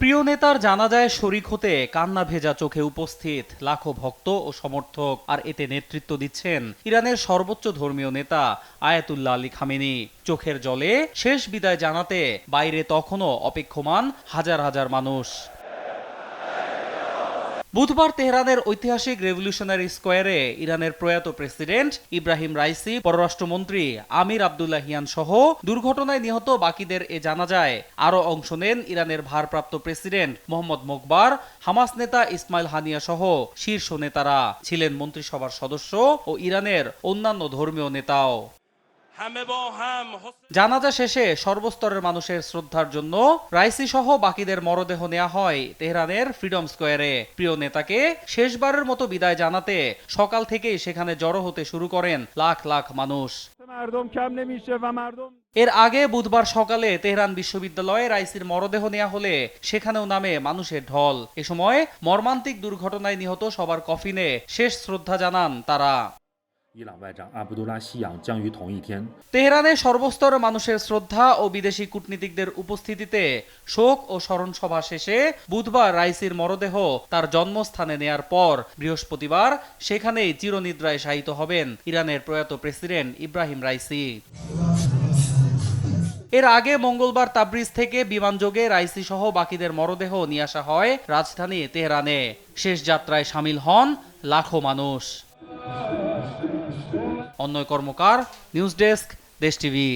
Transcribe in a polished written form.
প্রিয় নেতার জানাজায় শরিক হতে কান্না ভেজা চোখে উপস্থিত লাখো ভক্ত ও সমর্থক। আর এতে নেতৃত্ব দিচ্ছেন ইরানের সর্বোচ্চ ধর্মীয় নেতা আয়াতুল্লাহ আলী খামেনি। চোখের জলে শেষ বিদায় জানাতে বাইরে তখনও অপেক্ষমান হাজার হাজার মানুষ। বুধবার তেহরানের ঐতিহাসিক রেভলিউশনারি স্কোয়ারে ইরানের প্রয়াত প্রেসিডেন্ট ইব্রাহিম রাইসি, পররাষ্ট্রমন্ত্রী আমির আবদুল্লাহিয়ান সহ দুর্ঘটনায় নিহত বাকিদের এ জানাজায় আরও অংশ নেন ইরানের ভারপ্রাপ্ত প্রেসিডেন্ট মোহাম্মদ মোকবার, হামাস নেতা ইসমাইল হানিয়া সহ শীর্ষ নেতারা, ছিলেন মন্ত্রিসভার সদস্য ও ইরানের অন্যান্য ধর্মীয় নেতাও। জানাজা শেষে সর্বস্তরের মানুষের শ্রদ্ধার জন্য রাইসি সহ বাকিদের মরদেহ নেওয়া হয় তেহরানের ফ্রিডম স্কোয়ারে। প্রিয় নেতাকে শেষবারের মতো বিদায় জানাতে সকাল থেকেই সেখানে জড়ো হতে শুরু করেন লাখ লাখ মানুষ। এর আগে বুধবার সকালে তেহরান বিশ্ববিদ্যালয়ে রাইসির মরদেহ নেওয়া হলে সেখানেও নামে মানুষের ঢল। এ সময় মর্মান্তিক দুর্ঘটনায় নিহত সবার কফিনে শেষ শ্রদ্ধা জানান তারা। তেহরানে সর্বস্তরের মানুষের শ্রদ্ধা ও বিদেশি কূটনীতিকদের উপস্থিতিতে শোক ও স্মরণ সভা শেষে বুধবার রাইসির মরদেহ তার জন্মস্থানে নেয়ার পর বৃহস্পতিবার সেখানেই চিরনিদ্রায় শায়িত হবেন ইরানের প্রয়াত প্রেসিডেন্ট ইব্রাহিম রাইসি। এর আগে মঙ্গলবার তাবরিজ থেকে বিমানযোগে রাইসি সহ বাকিদের মরদেহ নিয়ে আসা হয় রাজধানী তেহরানে। শেষ যাত্রায় সামিল হন লাখো মানুষ। অন্যয় কর্মকার, নিউজ ডেস্ক, দেশ টিভি।